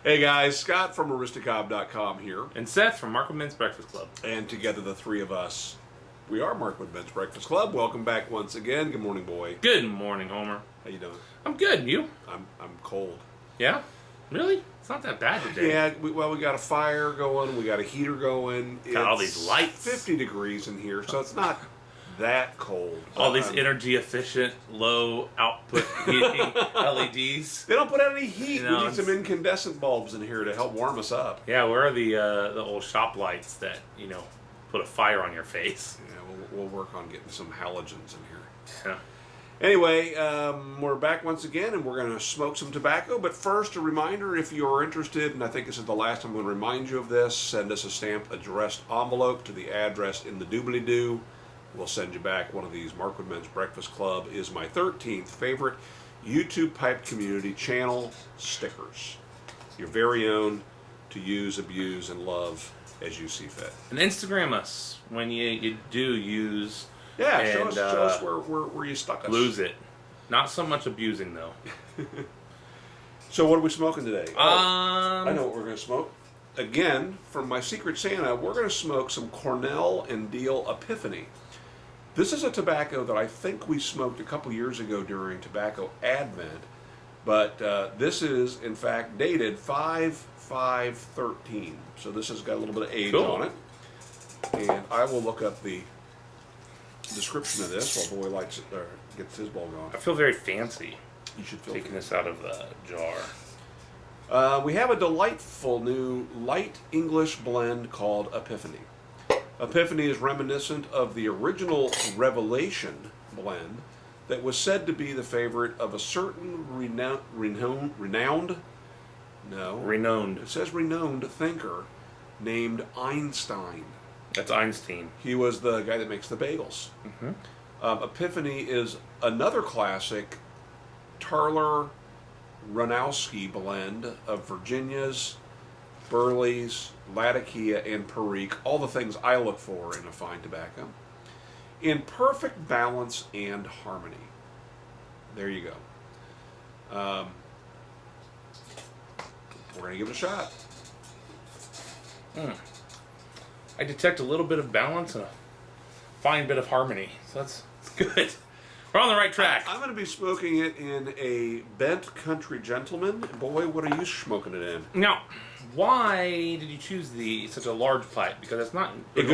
Hey guys, Scott from Aristocob.com here. And Seth from Markwood Men's Breakfast Club. And together the three of us, we are Markwood Men's Breakfast Club. Welcome back once again. Good morning, boy. Good morning, Homer. How you doing? I'm good. And you? I'm cold. Yeah? Really? It's not that bad today. Yeah, we got a fire going. We got a heater going. Got all these lights. 50 degrees in here, so it's not that cold. All these energy efficient, low output heating LEDs. They don't put out any heat. You know, we need some incandescent bulbs in here to help warm us up. Yeah, where are the old shop lights that, put a fire on your face? Yeah, we'll work on getting some halogens in here. Yeah. Anyway, we're back once again, and we're going to smoke some tobacco. But first, a reminder, if you're interested, and I think this is the last time I'm going to remind you of this, send us a stamped addressed envelope to the address in the doobly-doo. We'll send you back one of these. Markwood Men's Breakfast Club is my 13th favorite YouTube pipe community channel stickers. Your very own to use, abuse, and love as you see fit. And Instagram us when you do use. Yeah, and, show us where you stuck us. Lose it. Not so much abusing, though. So what are we smoking today? I know what we're going to smoke. Again, from my Secret Santa, we're going to smoke some Cornell and Diehl Epiphany. This is a tobacco that I think we smoked a couple years ago during Tobacco Advent, but this is, in fact, dated 5/5/13. So this has got a little bit of age on it. And I will look up the description of this while Boy lights it, gets his bulb on. I feel very fancy. You should feel taking this out of the jar. We have a delightful new light English blend called Epiphany. Epiphany is reminiscent of the original Revelation blend that was said to be the favorite of a certain renowned thinker named Einstein. That's Einstein. He was the guy that makes the bagels. Mm-hmm. Epiphany is another classic Tarler-Ranowski blend of Virginias, Burleys, Latakia, and Perique, all the things I look for in a fine tobacco, in perfect balance and harmony. There you go. We're going to give it a shot. I detect a little bit of balance and a fine bit of harmony, so that's good. We're on the right track. I'm going to be smoking it in a Bent Country Gentleman. Boy, what are you smoking it in? Now, why did you choose such a large pipe? Because it's not it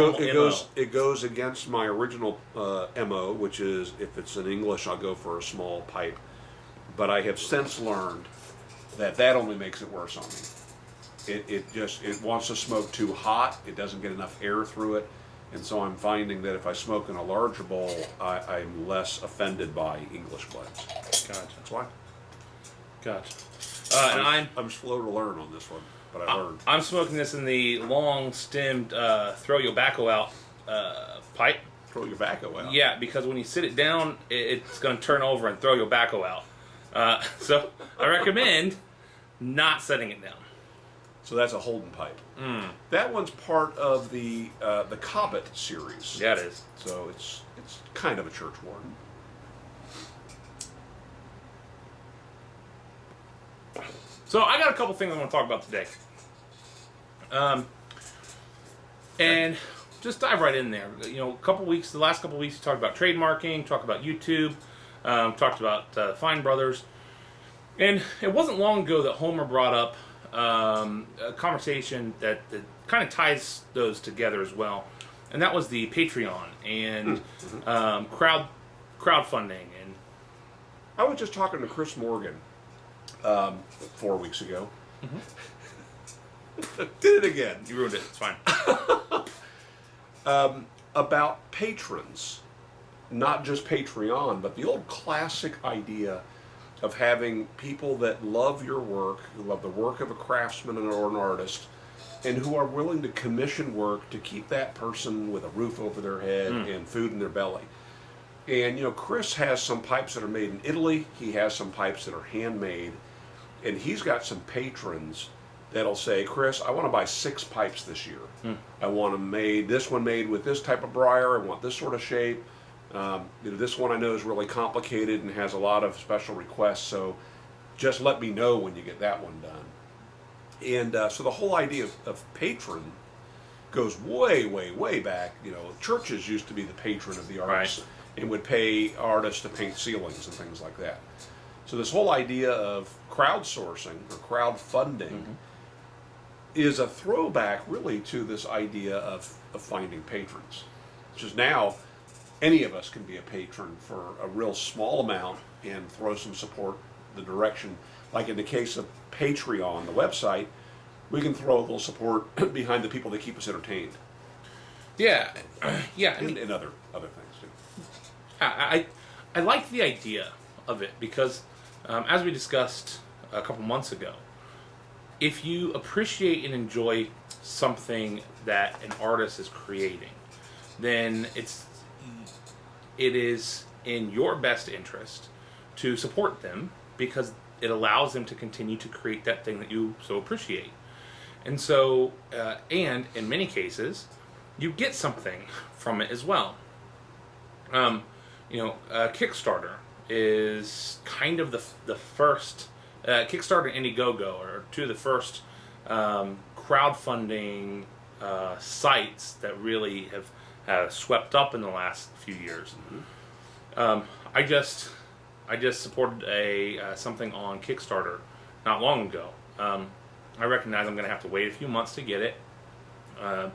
goes against my original MO, which is if it's in English, I'll go for a small pipe. But I have since learned that only makes it worse on me. It wants to smoke too hot. It doesn't get enough air through it. And so I'm finding that if I smoke in a larger bowl, I'm less offended by English blends. Gotcha. That's why. Gotcha. I'm slow to learn on this one, but I learned. I'm smoking this in the long-stemmed throw your tobacco out pipe. Throw your tobacco out? Yeah, because when you sit it down, it's going to turn over and throw your tobacco out. So I recommend not setting it down. So that's a Holden pipe. That one's part of the Cobbett series. Yeah, it is. So it's kind of a church warden. So I got a couple things I want to talk about today. And just dive right in there. The last couple weeks, we talked about trademarking, talked about YouTube, talked about Fine Brothers. And it wasn't long ago that Homer brought up a conversation that kind of ties those together as well, and that was the Patreon and crowdfunding. And I was just talking to Chris Morgan 4 weeks ago. Did it again. You ruined it. It's fine. About patrons, not just Patreon, but the old classic idea of having people that love your work, who love the work of a craftsman or an artist, and who are willing to commission work to keep that person with a roof over their head and food in their belly. And, Chris has some pipes that are made in Italy. He has some pipes that are handmade. And he's got some patrons that'll say, Chris, I want to buy 6 pipes this year. I want this one made with this type of briar. I want this sort of shape. This one I know is really complicated and has a lot of special requests, so just let me know when you get that one done. And so the whole idea of patron goes way, way, way back. You know, churches used to be the patron of the arts and would pay artists to paint ceilings and things like that. So this whole idea of crowdsourcing or crowdfunding is a throwback really to this idea of finding patrons. Which is now any of us can be a patron for a real small amount and throw some support the direction. Like in the case of Patreon, the website, we can throw a little support behind the people that keep us entertained. Yeah, yeah. And other things too. I like the idea of it because, as we discussed a couple months ago, if you appreciate and enjoy something that an artist is creating, then it is in your best interest to support them because it allows them to continue to create that thing that you so appreciate. And so, and in many cases, you get something from it as well. Kickstarter is kind of the first, Kickstarter and Indiegogo are two of the first crowdfunding sites that really have swept up in the last few years. I just supported something on Kickstarter not long ago. I recognize I'm going to have to wait a few months to get it,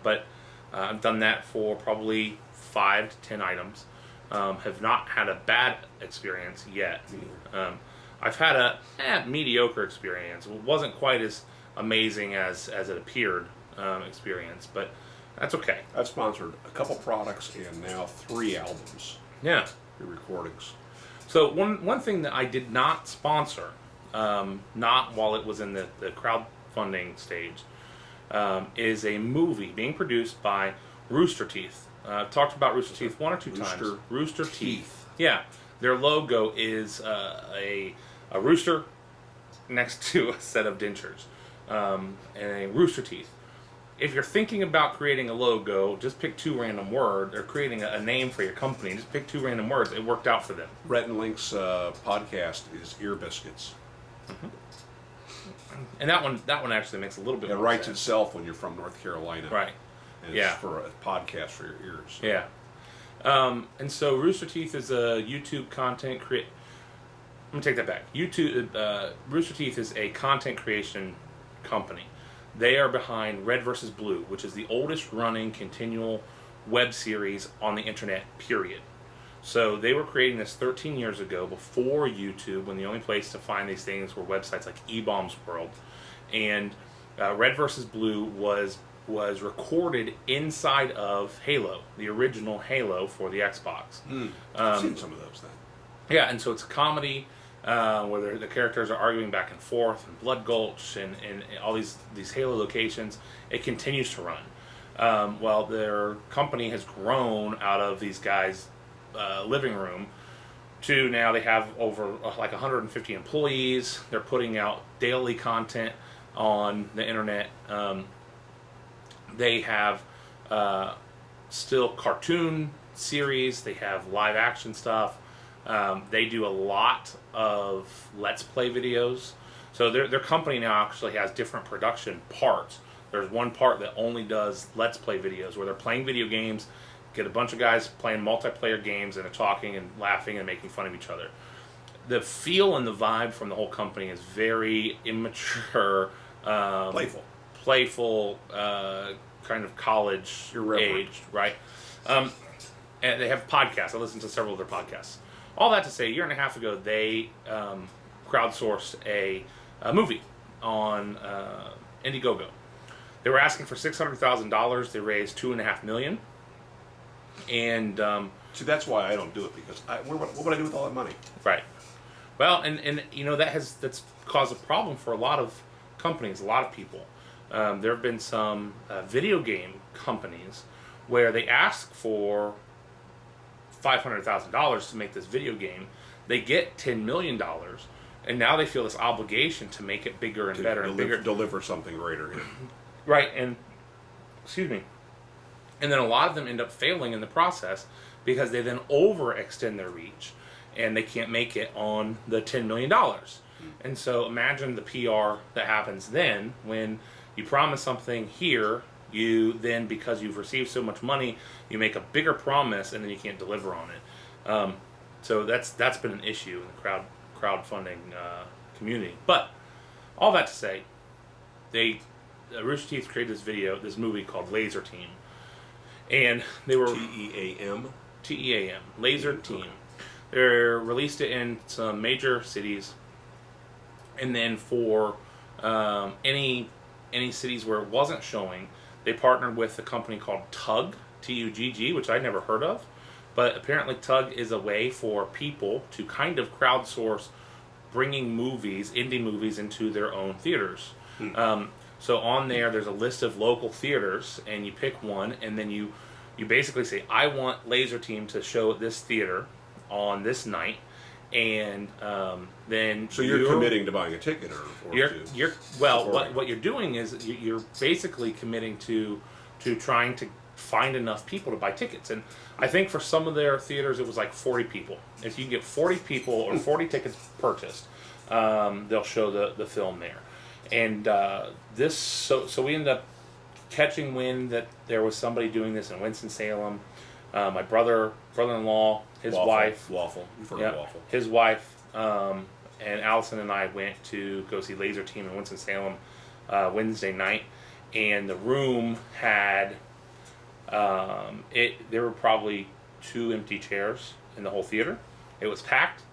but I've done that for probably 5 to 10 items. Have not had a bad experience yet. I've had a mediocre experience. It wasn't quite as amazing as it appeared experience, but that's okay. I've sponsored a couple products and now 3 albums. Yeah. 3 recordings. So one thing that I did not sponsor, not while it was in the crowdfunding stage, is a movie being produced by Rooster Teeth. I've talked about Rooster Teeth 1 or 2 times. Rooster Teeth. Yeah. Their logo is a rooster next to a set of dentures and a rooster teeth. If you're thinking about creating a logo, just pick 2 random words, or creating a name for your company, just pick 2 random words. It worked out for them. Rhett and Link's podcast is Ear Biscuits. And that one actually makes a little bit more sense. It writes itself when you're from North Carolina. Right. And it's for a podcast for your ears. Yeah. And so Rooster Teeth is a YouTube content Let me take that back. Rooster Teeth is a content creation company. They are behind Red vs. Blue, which is the oldest running continual web series on the internet, period. So they were creating this 13 years ago before YouTube, when the only place to find these things were websites like eBaum's World. And Red vs. Blue was recorded inside of Halo, the original Halo for the Xbox. I've seen some of those then. Yeah, and so it's a comedy where the characters are arguing back and forth, and Blood Gulch, and all these Halo locations. It continues to run. Well, their company has grown out of these guys' living room to now they have over like 150 employees. They're putting out daily content on the internet. They have still cartoon series. They have live action stuff. They do a lot of Let's Play videos. So their company now actually has different production parts. There's one part that only does Let's Play videos where they're playing video games, get a bunch of guys playing multiplayer games and they're talking and laughing and making fun of each other. The feel and the vibe from the whole company is very immature, playful, kind of college aged, right? And they have podcasts. I listen to several of their podcasts. All that to say, a year and a half ago, they crowdsourced a movie on Indiegogo. They were asking for $600,000. They raised $2.5 million. And see, that's why I don't do it, because what would I do with all that money? Right. Well, and you know that's caused a problem for a lot of companies, a lot of people. There have been some video game companies where they ask for $500,000 to make this video game. They get $10 million, and now they feel this obligation to make it bigger and better and bigger. Deliver something greater. Yeah. Right, and excuse me. And then a lot of them end up failing in the process because they then overextend their reach and they can't make it on the $10 million. And so imagine the PR that happens then when you promise something here, you then, because you've received so much money, you make a bigger promise and then you can't deliver on it. So that's been an issue in the crowdfunding community. But all that to say, Rooster Teeth created this movie called Laser Team, and they were T-E-A-M? T-E-A-M, Laser Team. They released it in some major cities, and then for any cities where it wasn't showing, they partnered with a company called Tugg, T-U-G-G, which I'd never heard of. But apparently Tugg is a way for people to kind of crowdsource bringing indie movies into their own theaters. So on there's a list of local theaters, and you pick one, and then you basically say, I want Laser Team to show at this theater on this night, and then so you're committing to buying a ticket, what you're doing is you're basically committing to trying to find enough people to buy tickets. And I think for some of their theaters it was like 40 people. If you can get 40 people or 40 tickets purchased, they'll show the film there. And so we ended up catching wind that there was somebody doing this in Winston-Salem. My brother-in-law, his wife, Waffle, his wife, and Allison and I went to go see Laser Team in Winston-Salem Wednesday night, and the room had there were probably 2 empty chairs in the whole theater. It was packed.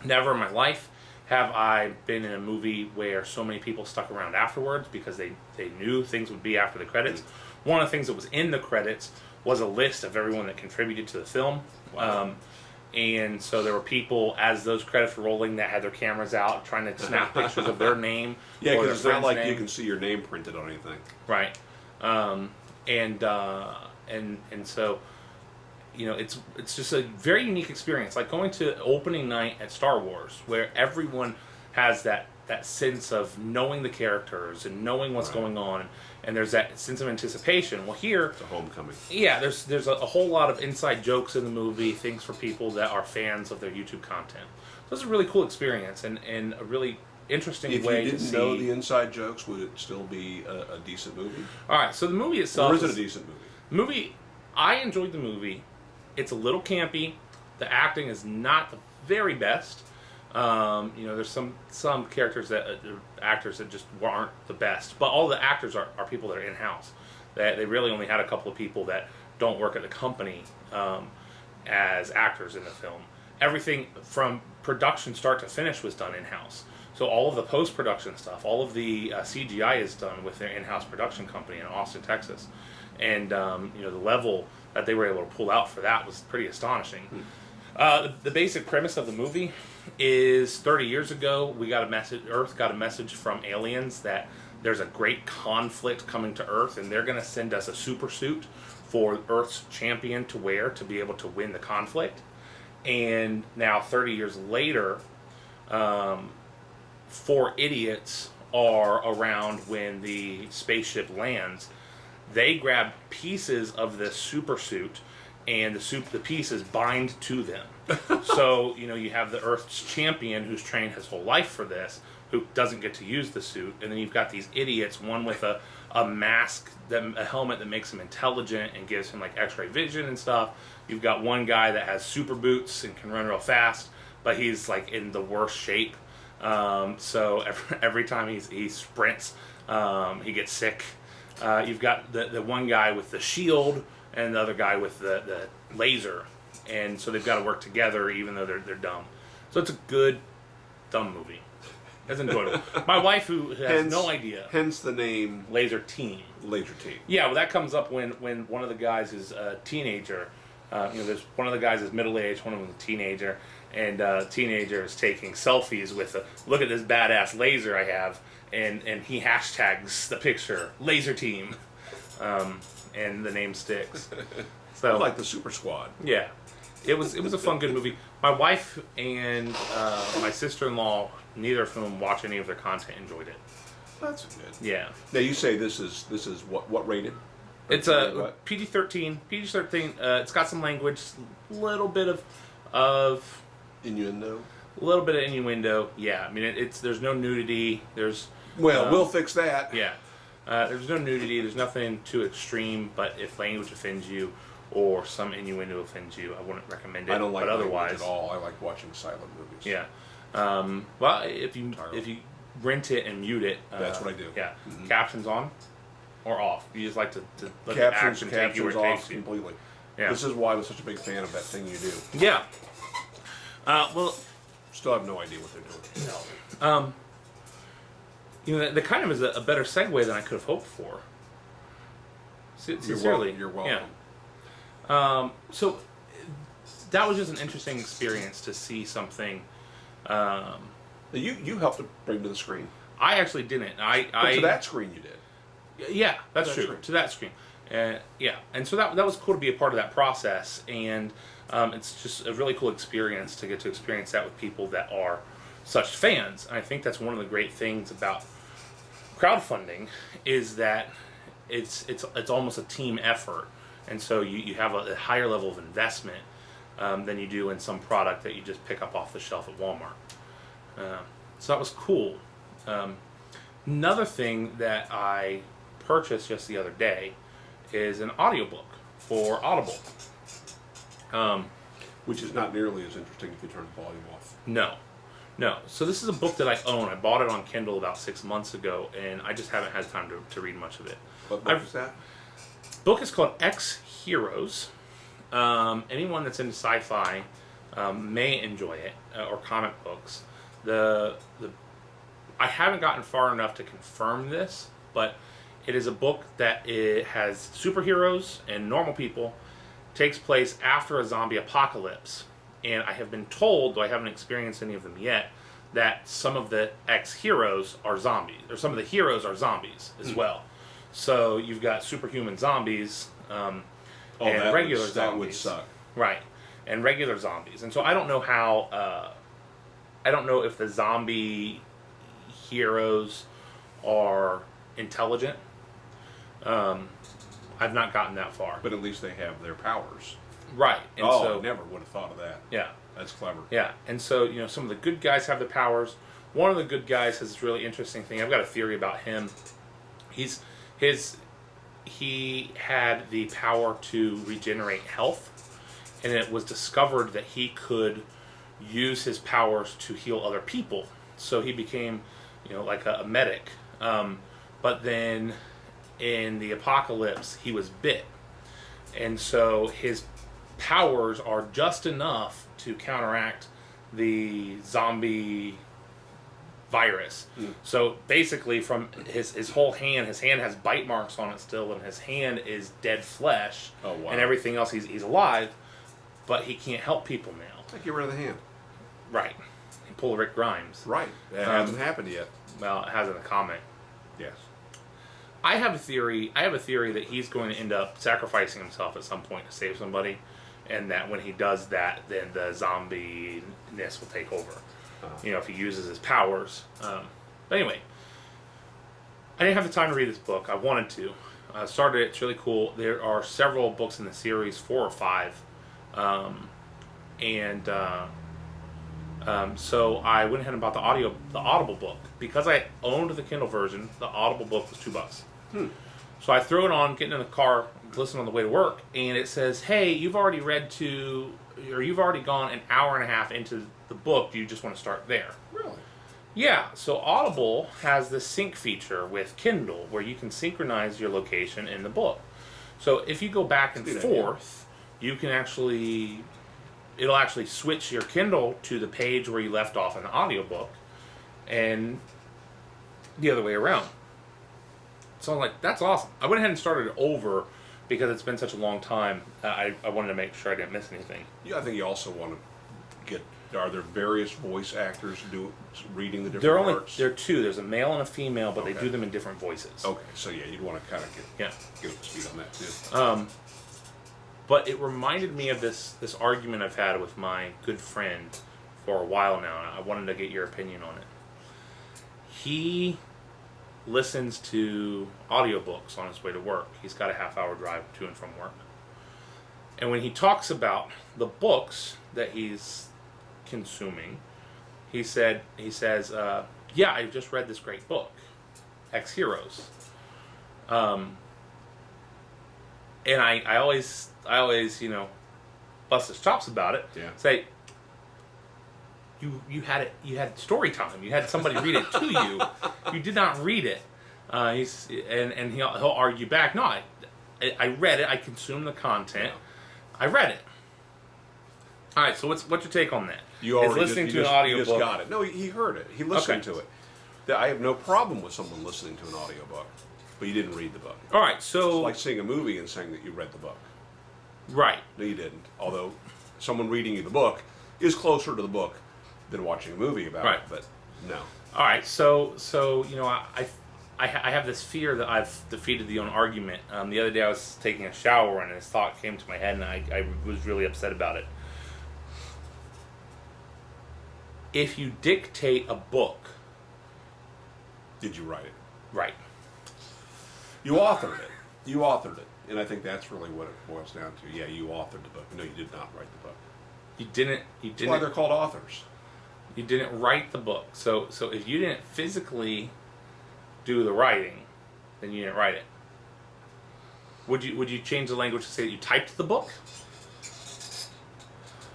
Never in my life have I been in a movie where so many people stuck around afterwards because they knew things would be after the credits. One of the things that was in the credits was a list of everyone that contributed to the film. Wow. And so there were people, as those credits were rolling, that had their cameras out trying to snap pictures of their name. Yeah, because it's not like name. you can see your name printed on anything. Right. And so, it's just a very unique experience, like going to opening night at Star Wars, where everyone has that sense of knowing the characters and knowing what's going on, and there's that sense of anticipation. Well, here it's a homecoming. Yeah, there's a whole lot of inside jokes in the movie, things for people that are fans of their YouTube content. So it's a really cool experience and a really interesting way to see. If you didn't know the inside jokes, would it still be a decent movie? All right, so the movie itself, or is it a decent movie? I enjoyed the movie. It's a little campy. The acting is not the very best. There's some characters actors that just aren't the best, but all the actors are people that are in-house. They really only had a couple of people that don't work at the company as actors in the film. Everything from production start to finish was done in-house. So all of the post-production stuff, all of the CGI is done with their in-house production company in Austin, Texas. And the level that they were able to pull out for that was pretty astonishing. The basic premise of the movie is 30 years ago, Earth got a message from aliens that there's a great conflict coming to Earth, and they're going to send us a super suit for Earth's champion to wear to be able to win the conflict. And now 30 years later, 4 idiots are around when the spaceship lands. They grab pieces of this super suit, and the pieces bind to them. So, you have the Earth's champion who's trained his whole life for this, who doesn't get to use the suit, and then you've got these idiots, one with a mask, a helmet that makes him intelligent and gives him like X-ray vision and stuff. You've got one guy that has super boots and can run real fast, but he's like in the worst shape. So every time he sprints, he gets sick. You've got the one guy with the shield and the other guy with the laser, and so they've got to work together even though they're dumb. So it's a good dumb movie. It's enjoyable. My wife, who has no idea, hence the name Laser Team. Laser Team. Yeah, well, that comes up when one of the guys is a teenager. There's one of the guys is middle aged, one of them is a teenager, and teenager is taking selfies with look at this badass laser I have. And he hashtags the picture Laser Team, and the name sticks. So like the Super Squad. Yeah, it was a fun, good movie. My wife and my sister-in-law, neither of whom watch any of their content, enjoyed it. That's good. Yeah. Now you say this is what rated? It's a PG-13. PG-13. It's got some language, little bit of innuendo. A little bit of innuendo, yeah. I mean, there's no nudity. There's we'll fix that. Yeah, there's no nudity. There's nothing too extreme. But if language offends you or some innuendo offends you, I wouldn't recommend it. I don't like but language otherwise at all. I like watching silent movies. Yeah. Well, if you rent it and mute it, that's what I do. Yeah, captions on or off. You just like to let the action take you where it takes you. Completely. Yeah. This is why I'm such a big fan of that thing you do. Yeah. Well, still have no idea what they're doing. No. That kind of is a better segue than I could have hoped for. Sincerely, you're welcome. Yeah. So that was just an interesting experience to see something. You helped to bring to the screen. I actually didn't. But to that screen you did. Yeah, that's true. Screen. To that screen. Yeah, and so that was cool to be a part of that process, and it's just a really cool experience to get to experience that with people that are such fans. And I think that's one of the great things about crowdfunding is that it's almost a team effort, and so you have a higher level of investment than you do in some product that you just pick up off the shelf at Walmart. So that was cool. Another thing that I purchased just the other day is an audiobook for Audible. Which is not nearly as interesting if you turn the volume off. No. So this is a book that I own. I bought it on Kindle about 6 months ago, and I just haven't had time to read much of it. What book is that? Book is called X Heroes. Anyone that's into sci-fi may enjoy it, or comic books. I haven't gotten far enough to confirm this, but it is a book that has superheroes and normal people, takes place after a zombie apocalypse. And I have been told, though I haven't experienced any of them yet, that some of the ex-heroes are zombies, or some of the heroes are zombies as well. So you've got superhuman zombies and regular zombies. That would suck. Right, and regular zombies. And so I don't know how, I don't know if the zombie heroes are intelligent. I've not gotten that far. But at least they have their powers. Right. And so I never would have thought of that. Yeah. That's clever. Yeah. And so, some of the good guys have the powers. One of the good guys has this really interesting thing. I've got a theory about him. He had the power to regenerate health, and it was discovered that he could use his powers to heal other people. So he became, like a medic. But then in the apocalypse, he was bit. And so his powers are just enough to counteract the zombie virus. So basically from his whole hand, his hand has bite marks on it still, and his hand is dead flesh. Oh, wow. And everything else, he's alive, but he can't help people now. Get rid of the hand. Right. Pull Rick Grimes. Right. That hasn't happened yet. Well, it has in the comic. Yes. I have a theory that he's going to end up sacrificing himself at some point to save somebody, and that when he does that, then the zombie-ness will take over. If he uses his powers. But anyway, I didn't have the time to read this book. I wanted to. I started it. It's really cool. There are several books in the series, 4 or 5. So I went ahead and bought the Audible book. Because I owned the Kindle version, the Audible book was $2. So I throw it on, getting in the car, listen on the way to work, and it says, "Hey, you've already gone an hour and a half into the book. Do you just want to start there?" Really? Yeah. So Audible has the sync feature with Kindle, where you can synchronize your location in the book. So if you go back and forth, you can it'll actually switch your Kindle to the page where you left off in the audiobook, and the other way around. So I'm like, that's awesome. I went ahead and started it over because it's been such a long time. I wanted to make sure I didn't miss anything. Yeah, I think you also want to get. Are there various voice actors reading the different parts? There are 2. There's a male and a female, but they do them in different voices. Okay, so yeah, you'd want to kind of get up to speed on that too. But it reminded me of this argument I've had with my good friend for a while now, and I wanted to get your opinion on it. He listens to audiobooks on his way to work. He's got a half-hour drive to and from work. And when he talks about the books that he's consuming, he says, yeah, I just read this great book, X Heroes. And I always, bust his chops about it. Yeah. Say, you had story time. You had somebody read it to you. You did not read it. He'll argue back. No, I read it. I consumed the content. I read it. All right. So what's your take on that? You already listening to an audiobook. You just got it. No, he heard it. He listened to it. I have no problem with someone listening to an audiobook, but you didn't read the book. All right. So it's like seeing a movie and saying that you read the book. Right. No, you didn't. Although someone reading you the book is closer to the book than watching a movie about it. But no. All right. So I have this fear that I've defeated the own argument. The other day I was taking a shower and this thought came to my head and I was really upset about it. If you dictate a book... Did you write it? Right. You authored it. You authored it. And I think that's really what it boils down to. Yeah, you authored the book. No, you did not write the book. You didn't. That's why they're called authors. You didn't write the book. So if you didn't physically do the writing, then you didn't write it. Would you change the language to say that you typed the book?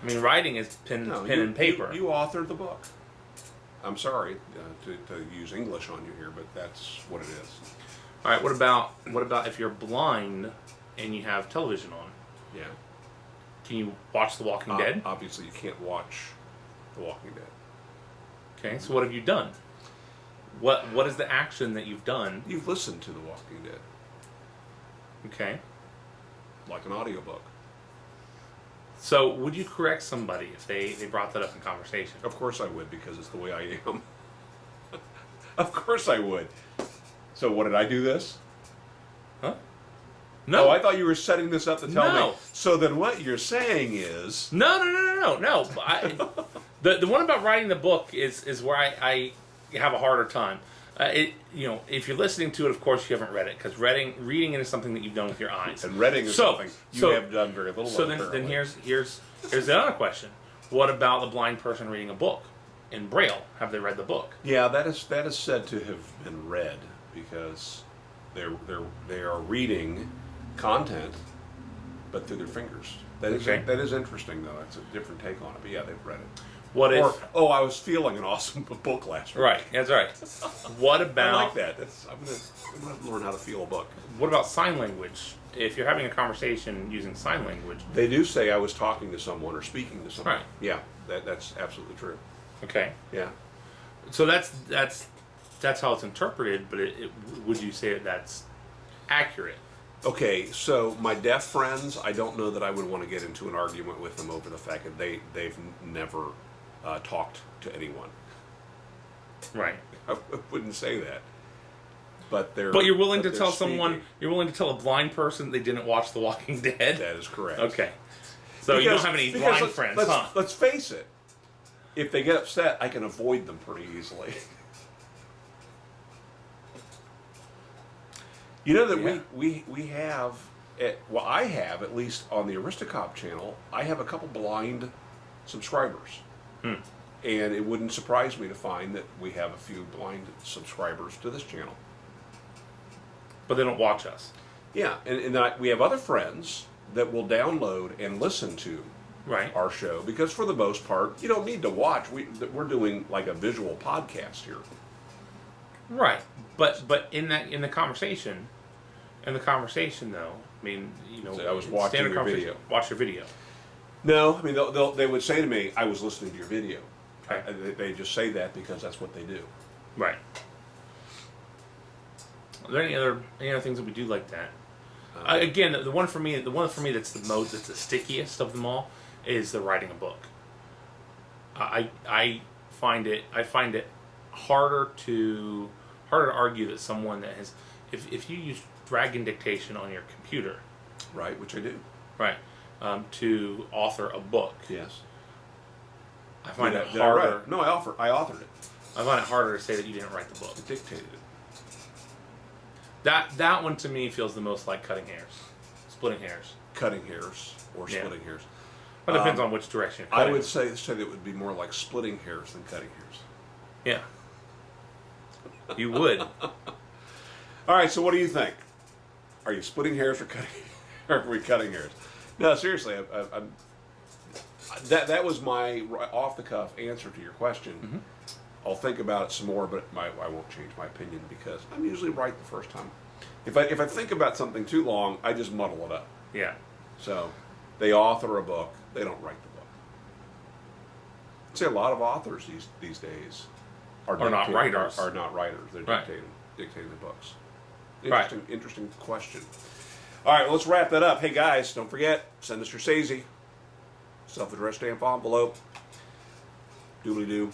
I mean, writing is pen and paper. You authored the book. I'm sorry to use English on you here, but that's what it is. All right. What about if you're blind and you have television on? Yeah. Can you watch The Walking Dead? Obviously, you can't watch The Walking Dead. Okay. So what have you done? What is the action that you've done? You've listened to The Walking Dead. Okay. Like an audiobook. So would you correct somebody if they brought that up in conversation? Of course I would, because it's the way I am. Of course I would. So what, did I do this? Huh? No. Oh, I thought you were setting this up to tell No. me. So then what you're saying is... No. The one about writing the book is where I have a harder time. If you're listening to it, of course you haven't read it, because reading it is something that you've done with your eyes. And reading is something you have done very little. So then here's another question: what about the blind person reading a book in Braille? Have they read the book? Yeah, that is said to have been read, because they are reading content, but through their fingers. That is interesting, though. That's a different take on it. But yeah, they've read it. I was feeling an awesome book last week. Right, that's right. What about... I like that. I'm going to learn how to feel a book. What about sign language? If you're having a conversation using sign language... They do say I was talking to someone or speaking to someone. Right. Yeah, that's absolutely true. Okay. Yeah. So that's how it's interpreted, but would you say that's accurate? Okay, so my deaf friends, I don't know that I would want to get into an argument with them over the fact that they've never... talked to anyone. Right. I wouldn't say that. But you're willing to tell speaking. someone, you're willing to tell a blind person they didn't watch The Walking Dead? That is correct. Okay. So you don't have any blind friends, huh? Let's face it. If they get upset, I can avoid them pretty easily. You know that we have, I have, at least on the Aristocop channel, I have a couple blind subscribers. And it wouldn't surprise me to find that we have a few blind subscribers to this channel. But they don't watch us. Yeah, and we have other friends that will download and listen to our show, because for the most part, you don't need to watch. We're doing like a visual podcast here. Right, but in the conversation though, I mean, I was watching your video. Watch your video. No, I mean they would say to me, "I was listening to your video." Okay. They just say that because that's what they do. Right. Are there any other things that we do like that? Again, the one for me that's the stickiest of them all is the writing a book. I find it harder to argue that someone that has, if you use Dragon dictation on your computer, right, which I do, right, to author a book. Yes. I find it harder. No, I authored it. I find it harder to say that you didn't write the book. I dictated it. That one to me feels the most like cutting hairs, splitting hairs. Cutting hairs or splitting hairs. Well, it depends on which direction you're I cutting. would say that it would be more like splitting hairs than cutting hairs. Yeah. You would. All right, so what do you think? Are you splitting hairs or cutting, or are we cutting hairs? No, seriously, that was my off the cuff answer to your question. Mm-hmm. I'll think about it some more, but I won't change my opinion because I'm usually right the first time. If I think about something too long, I just muddle it up. Yeah. So they author a book, they don't write the book. I'd say a lot of authors these days Are not writers. Are not writers. They're Right. dictating the books. Right. Interesting question. All right, well, let's wrap that up. Hey guys, don't forget, send us your SASE, self-addressed stamp envelope. Doobly doo.